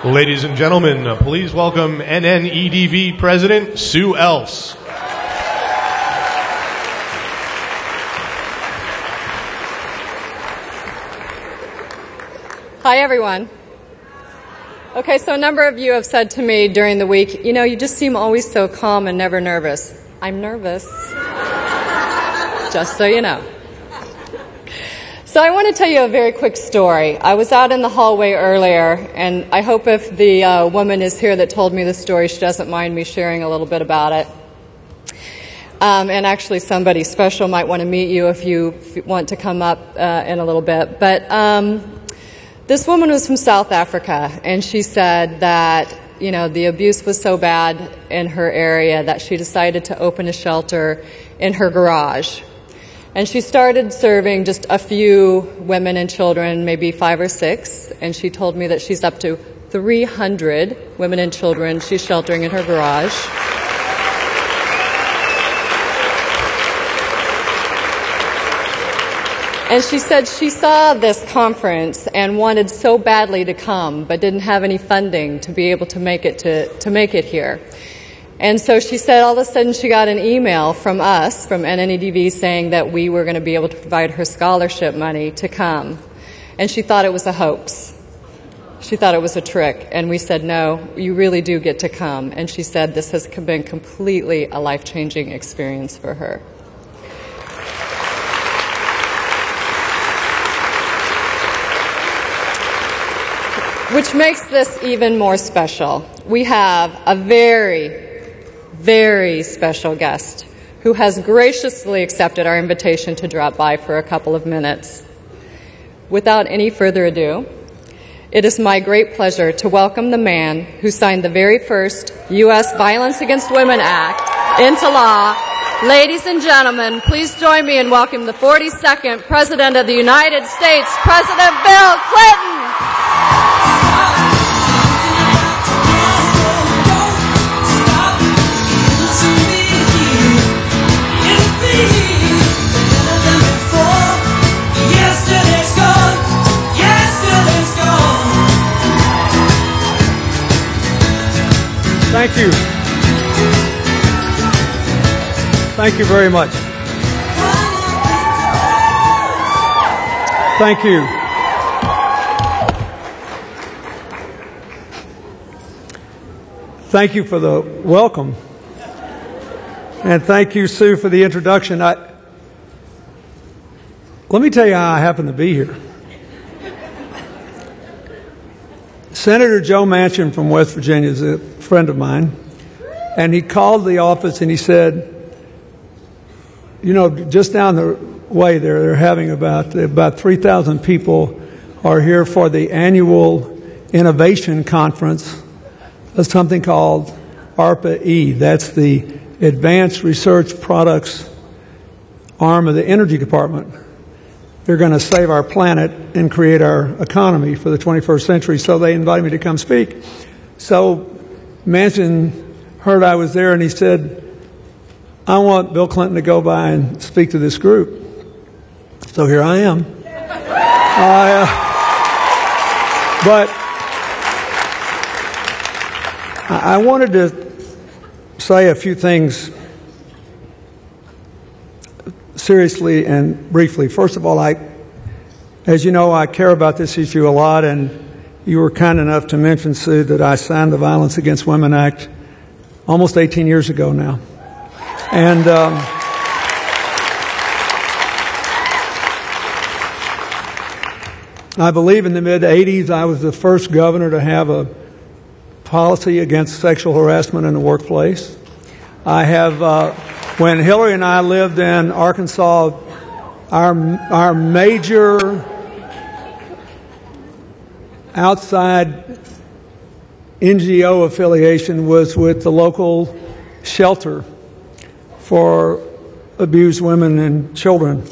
Ladies and gentlemen, please welcome NNEDV President Sue Else. Hi, everyone. Okay, so a number of you have said to me during the week, you know, you just seem always so calm and never nervous. I'm nervous, just so you know. So I want to tell you a very quick story. I was out in the hallway earlier, and I hope if the woman is here that told me the story, she doesn't mind me sharing a little bit about it. And actually somebody special might want to meet you if you want to come up in a little bit. But this woman was from South Africa, and she said that, you know, the abuse was so bad in her area that she decided to open a shelter in her garage. And she started serving just a few women and children, maybe 5 or 6, and she told me that she's up to 300 women and children she's sheltering in her garage. And she said she saw this conference and wanted so badly to come, but didn't have any funding to be able to make it here. And so she said all of a sudden she got an email from us, from NNEDV, saying that we were going to be able to provide her scholarship money to come. And she thought it was a hoax. She thought it was a trick. And we said, no, you really do get to come. And she said this has been completely a life-changing experience for her. Which makes this even more special. We have a very special guest who has graciously accepted our invitation to drop by for a couple of minutes. Without any further ado, it is my great pleasure to welcome the man who signed the very first U.S. Violence Against Women Act into law. Ladies and gentlemen, please join me in welcoming the 42nd President of the United States, President Bill Clinton. Thank you. Thank you very much. Thank you. Thank you for the welcome. And thank you, Sue, for the introduction. Let me tell you how I happen to be here. Senator Joe Manchin from West Virginia is a friend of mine, and he called the office and he said, you know, just down the way there, they're having about 3,000 people are here for the annual innovation conference of something called ARPA-E. That's the Advanced Research Products arm of the Energy Department. They're going to save our planet and create our economy for the 21st century, so they invited me to come speak. So Manchin heard I was there, and he said, I want Bill Clinton to go by and speak to this group. So here I am. But I wanted to say a few things seriously and briefly. First of all, as you know, I care about this issue a lot, and you were kind enough to mention, Sue, that I signed the Violence Against Women Act almost 18 years ago now. And I believe in the mid-'80s I was the first governor to have a policy against sexual harassment in the workplace. I have, when Hillary and I lived in Arkansas, our major outside NGO affiliation was with the local shelter for abused women and children.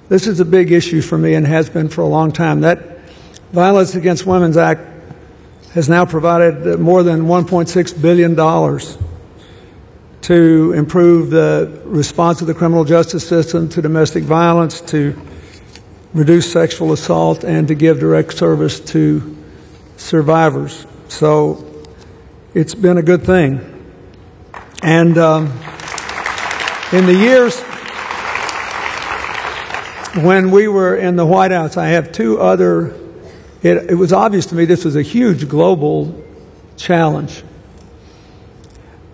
This is a big issue for me and has been for a long time. That Violence Against Women's Act has now provided more than $1.6 billion to improve the response of the criminal justice system to domestic violence, to reduce sexual assault, and to give direct service to survivors. So it's been a good thing. And in the years when we were in the White House, I have two other, it was obvious to me this was a huge global challenge.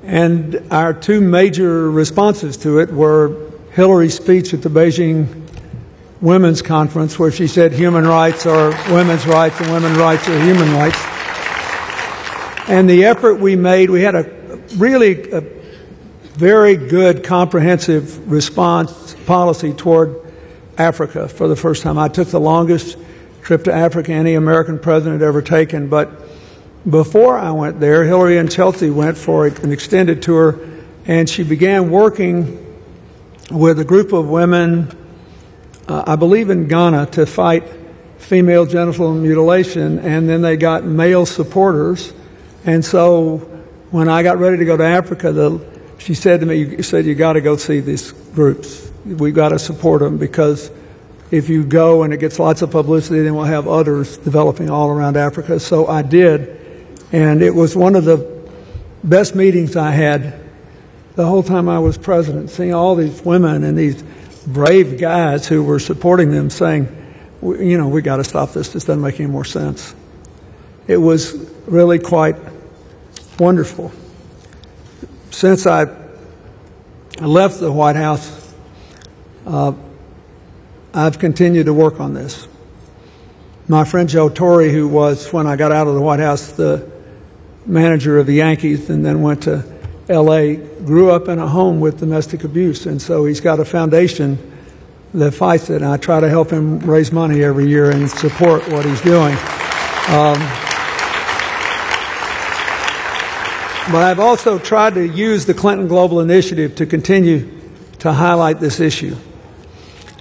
And our two major responses to it were Hillary's speech at the Beijing Women's Conference, where she said human rights are women's rights and women's rights are human rights. And the effort we made, we had a very good comprehensive response policy toward Africa for the first time. I took the longest trip to Africa any American president had ever taken, but before I went there, Hillary and Chelsea went for an extended tour, and she began working with a group of women, I believe in Ghana, to fight female genital mutilation, and then they got male supporters. And so when I got ready to go to Africa, she said to me, you got to go see these groups. We've got to support them, because if you go and it gets lots of publicity, then we'll have others developing all around Africa. So I did, and it was one of the best meetings I had the whole time I was president, seeing all these women and these brave guys who were supporting them, saying, we got to stop this. This doesn't make any more sense. It was really quite wonderful. Since I left the White House, I've continued to work on this. My friend Joe Torre, who was, when I got out of the White House, the manager of the Yankees and then went to L.A., grew up in a home with domestic abuse, and so he's got a foundation that fights it, and I try to help him raise money every year and support what he's doing. But I've also tried to use the Clinton Global Initiative to continue to highlight this issue,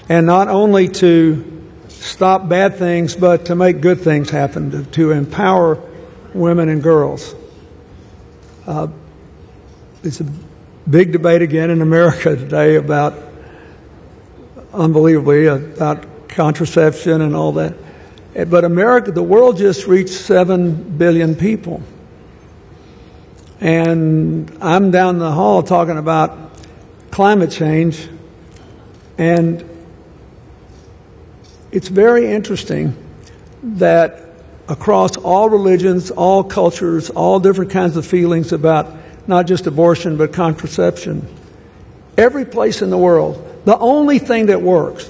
and not only to stop bad things, but to make good things happen, to empower women and girls. It's a big debate again in America today unbelievably, about contraception and all that. But the world just reached 7 billion people. And I'm down the hall talking about climate change, and it's very interesting that across all religions, all cultures, all different kinds of feelings about not just abortion but contraception, every place in the world, the only thing that works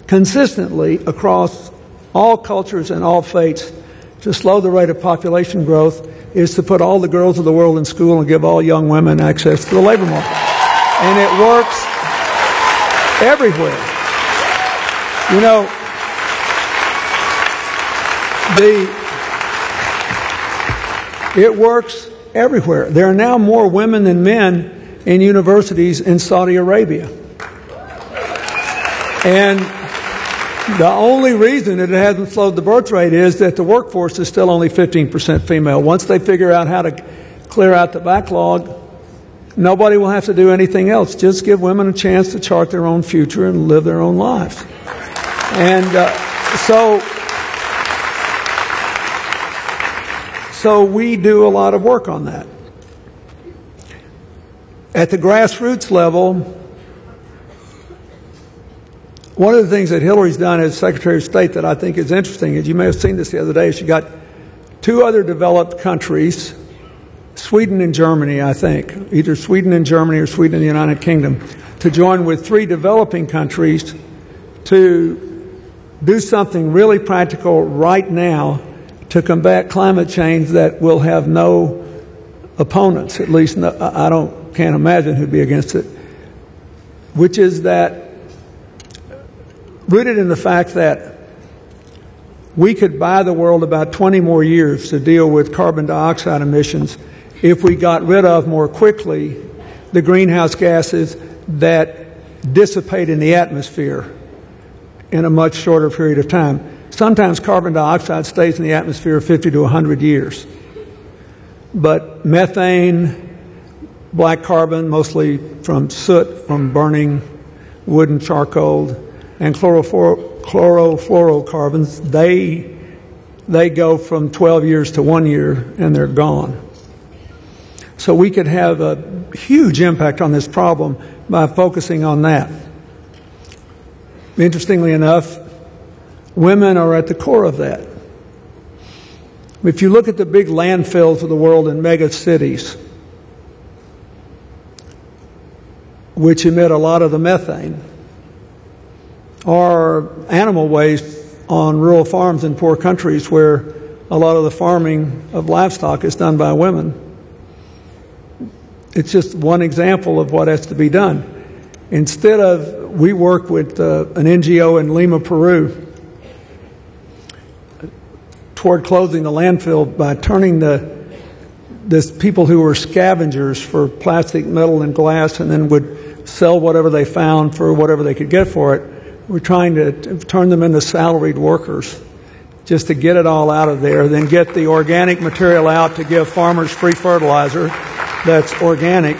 consistently across all cultures and all faiths to slow the rate of population growth is to put all the girls of the world in school and give all young women access to the labor market. And it works everywhere. It works everywhere. There are now more women than men in universities in Saudi Arabia. And the only reason that it hasn't slowed the birth rate is that the workforce is still only 15% female. Once they figure out how to clear out the backlog, nobody will have to do anything else. Just give women a chance to chart their own future and live their own lives. And so we do a lot of work on that. At the grassroots level, one of the things that Hillary's done as Secretary of State that I think is interesting is, you may have seen this the other day, she got 2 other developed countries, Sweden and Germany, I think, either Sweden and Germany or Sweden and the United Kingdom, to join with 3 developing countries to do something really practical right now to combat climate change that will have no opponents, at least can't imagine who'd be against it, which is that rooted in the fact that we could buy the world about 20 more years to deal with carbon dioxide emissions if we got rid of more quickly the greenhouse gases that dissipate in the atmosphere in a much shorter period of time. Sometimes carbon dioxide stays in the atmosphere 50 to 100 years. But methane, black carbon, mostly from soot, from burning wood and charcoal, and chlorofluorocarbons, they they go from 12 years to 1 year and they're gone. So we could have a huge impact on this problem by focusing on that. Interestingly enough, women are at the core of that. If you look at the big landfills of the world in mega cities, which emit a lot of the methane, or animal waste on rural farms in poor countries where a lot of the farming of livestock is done by women. It's just one example of what has to be done. We work with an NGO in Lima, Peru, toward closing the landfill by turning the people who were scavengers for plastic, metal, and glass and then would sell whatever they found for whatever they could get for it. We're trying to turn them into salaried workers just to get it all out of there, then get the organic material out to give farmers free fertilizer that's organic.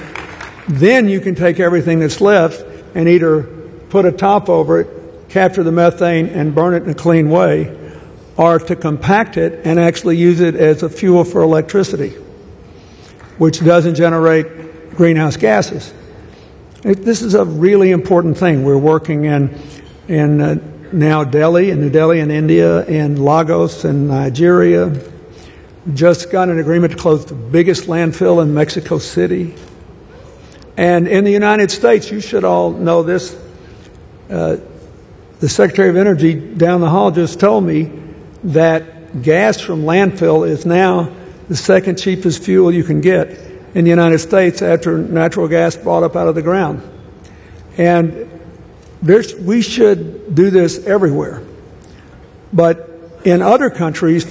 Then you can take everything that's left and either put a top over it, capture the methane, and burn it in a clean way, or to compact it and actually use it as a fuel for electricity, which doesn't generate greenhouse gases. This is a really important thing. We're working in now Delhi, in New Delhi in India, in Lagos in Nigeria. Just got an agreement to close the biggest landfill in Mexico City. And in the United States, you should all know this, the Secretary of Energy down the hall just told me that gas from landfill is now the second cheapest fuel you can get in the United States after natural gas brought up out of the ground. And we should do this everywhere. But in other countries,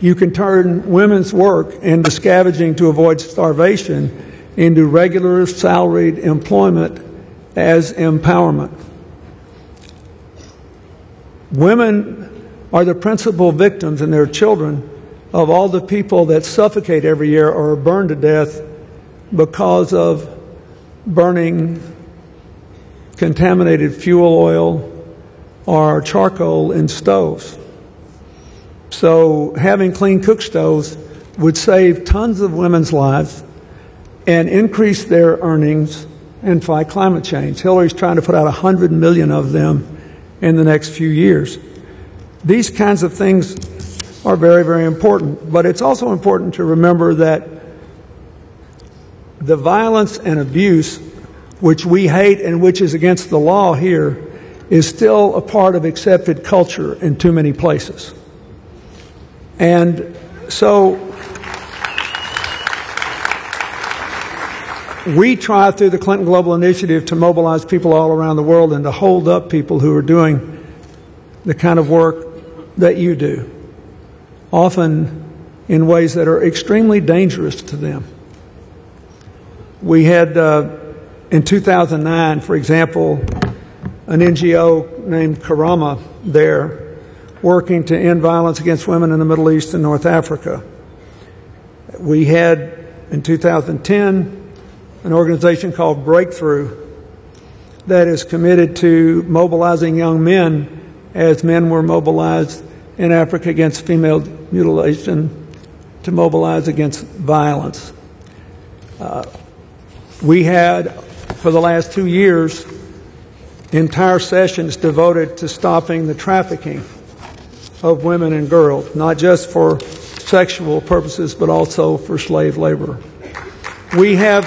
you can turn women's work into scavenging to avoid starvation into regular salaried employment as empowerment. Women are the principal victims and their children of all the people that suffocate every year or are burned to death because of burning contaminated fuel oil or charcoal in stoves. So having clean cook stoves would save tons of women's lives and increase their earnings and fight climate change. Hillary's trying to put out 100 million of them in the next few years. These kinds of things are very, very important. But it's also important to remember that the violence and abuse which we hate and which is against the law here is still a part of accepted culture in too many places. And so we try through the Clinton Global Initiative to mobilize people all around the world and to hold up people who are doing the kind of work that you do, often in ways that are extremely dangerous to them. We had, in 2009, for example, an NGO named Karama there working to end violence against women in the Middle East and North Africa. We had, in 2010, an organization called Breakthrough that is committed to mobilizing young men as men were mobilized in Africa against female mutilation, to mobilize against violence. We had, for the last 2 years, entire sessions devoted to stopping the trafficking of women and girls, not just for sexual purposes, but also for slave labor. We have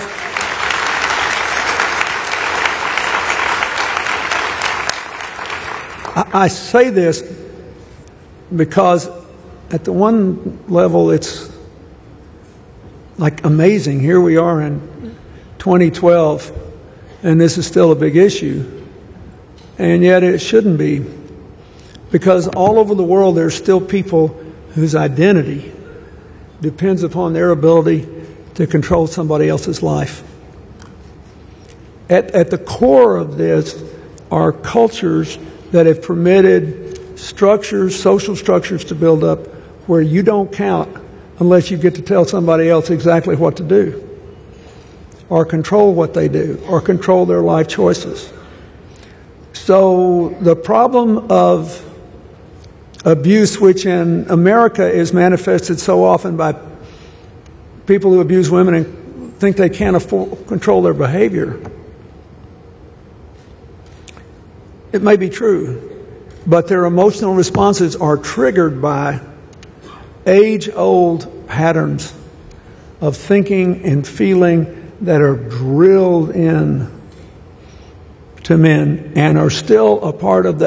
I say this because at the one level it's like amazing. Here we are in 2012 and this is still a big issue. And yet it shouldn't be, because all over the world there are still people whose identity depends upon their ability to control somebody else's life. At the core of this are cultures that have permitted structures, social structures to build up where you don't count unless you get to tell somebody else exactly what to do, or control what they do, or control their life choices. So the problem of abuse, which in America is manifested so often by people who abuse women and think they can't control their behavior. It may be true, but their emotional responses are triggered by age-old patterns of thinking and feeling that are drilled in to men and are still a part of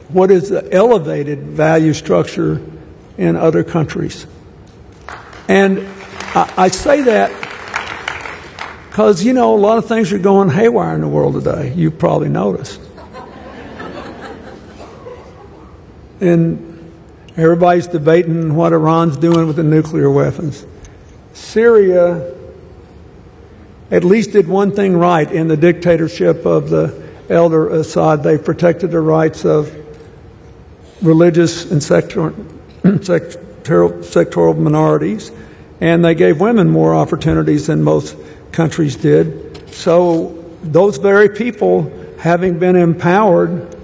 what is the elevated value structure in other countries. And I say that because, a lot of things are going haywire in the world today. You've probably noticed. And everybody's debating what Iran's doing with the nuclear weapons. Syria at least did one thing right in the dictatorship of the elder Assad. They protected the rights of religious and sectoral minorities, and they gave women more opportunities than most countries did. So those very people, having been empowered,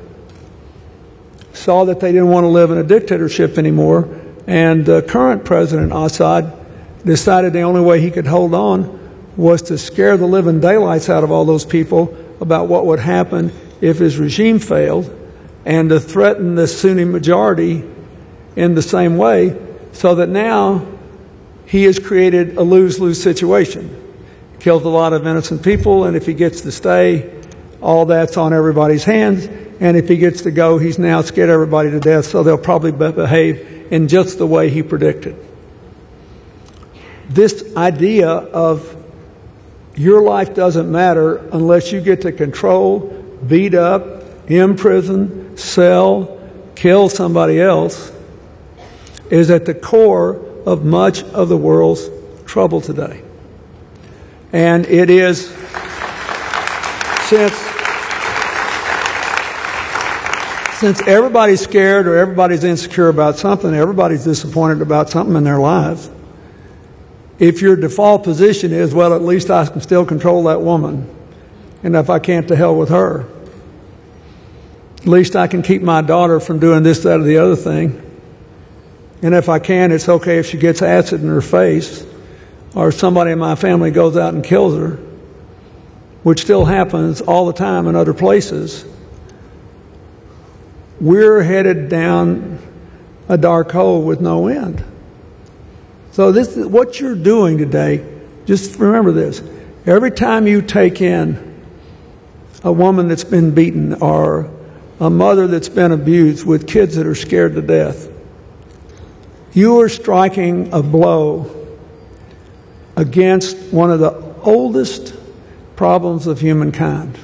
saw that they didn't want to live in a dictatorship anymore, and the current President Assad decided the only way he could hold on was to scare the living daylights out of all those people about what would happen if his regime failed, and to threaten the Sunni majority in the same way, so that now he has created a lose-lose situation. Killed a lot of innocent people, and if he gets to stay, all that's on everybody's hands. And if he gets to go, he's now scared everybody to death, so they'll probably behave in just the way he predicted. This idea of your life doesn't matter unless you get to control, beat up, imprison, sell, kill somebody else is at the core of much of the world's trouble today. And it is, since everybody's scared or everybody's insecure about something, everybody's disappointed about something in their lives, if your default position is, well, at least I can still control that woman, and if I can't, to hell with her. At least I can keep my daughter from doing this, that, or the other thing. And if I can, it's okay if she gets acid in her face, or somebody in my family goes out and kills her, which still happens all the time in other places. We're headed down a dark hole with no end. So this is what you're doing today. Just remember this. Every time you take in a woman that's been beaten or a mother that's been abused with kids that are scared to death, you are striking a blow against one of the oldest problems of humankind.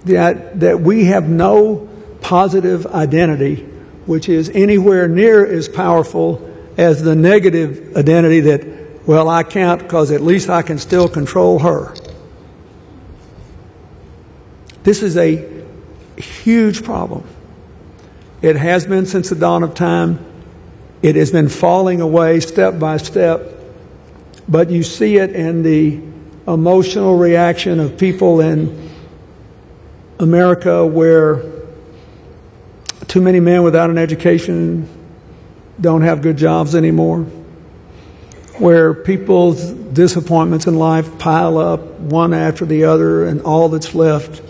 That we have no positive identity which is anywhere near as powerful as the negative identity that, well, I can't because at least I can still control her. This is a huge problem. It has been since the dawn of time. It has been falling away step by step. But you see it in the emotional reaction of people in America where too many men without an education don't have good jobs anymore, where people's disappointments in life pile up one after the other, and all that's left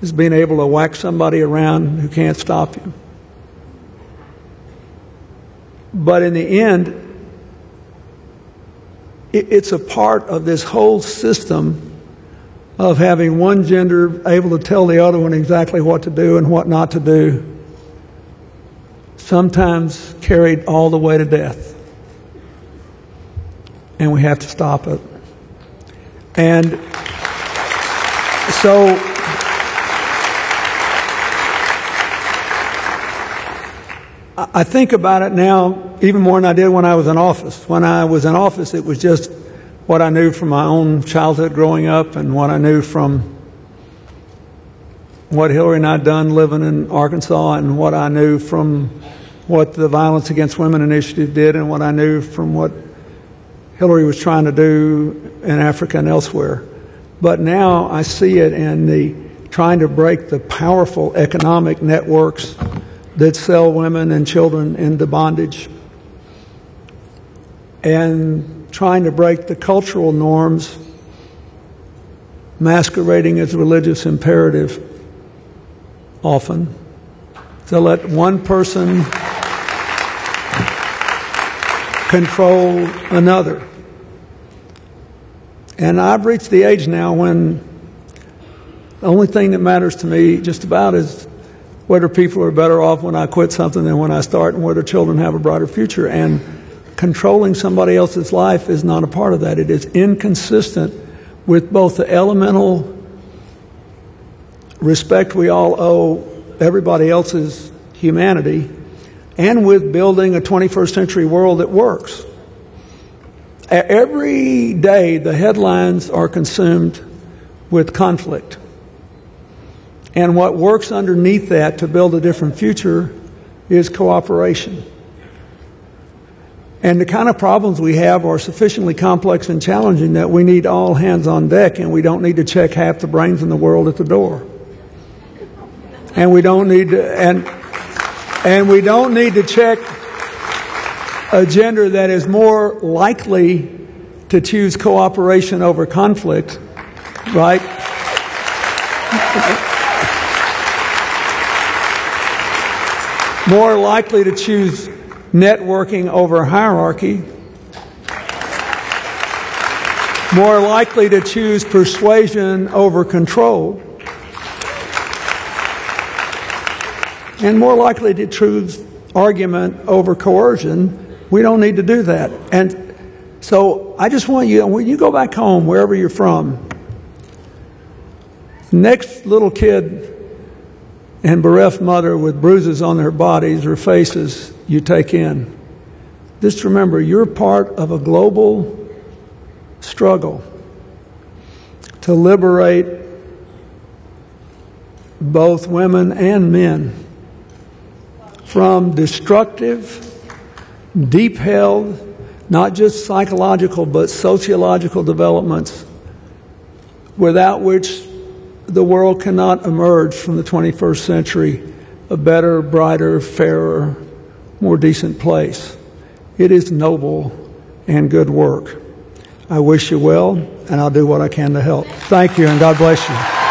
is being able to whack somebody around who can't stop you. But in the end, it's a part of this whole system of having one gender able to tell the other one exactly what to do and what not to do, sometimes carried all the way to death. And we have to stop it. And so I think about it now even more than I did when I was in office. When I was in office, it was just what I knew from my own childhood growing up and what I knew from what Hillary and I had done living in Arkansas and what I knew from what the Violence Against Women Initiative did and what I knew from what Hillary was trying to do in Africa and elsewhere. But now I see it in the trying to break the powerful economic networks that sell women and children into bondage, and trying to break the cultural norms masquerading as religious imperative often, to let one person control another. And I've reached the age now when the only thing that matters to me just about is whether people are better off when I quit something than when I start, and whether children have a brighter future. And controlling somebody else's life is not a part of that. It is inconsistent with both the elemental respect we all owe everybody else's humanity and with building a 21st century world that works. Every day the headlines are consumed with conflict. And what works underneath that to build a different future is cooperation. And the kind of problems we have are sufficiently complex and challenging that we need all hands on deck, and we don't need to check half the brains in the world at the door. And we don't need to, and we don't need to check a gender that is more likely to choose cooperation over conflict, right? More likely to choose networking over hierarchy, more likely to choose persuasion over control, and more likely to choose argument over coercion. We don't need to do that. And so I just want you, when you go back home, wherever you're from, next little kid and bereft mother with bruises on their bodies or faces you take in, just remember, you're part of a global struggle to liberate both women and men from destructive, deep-held, not just psychological but sociological developments without which the world cannot emerge from the 21st century a better, brighter, fairer, more decent place. It is noble and good work. I wish you well, and I'll do what I can to help. Thank you, and God bless you.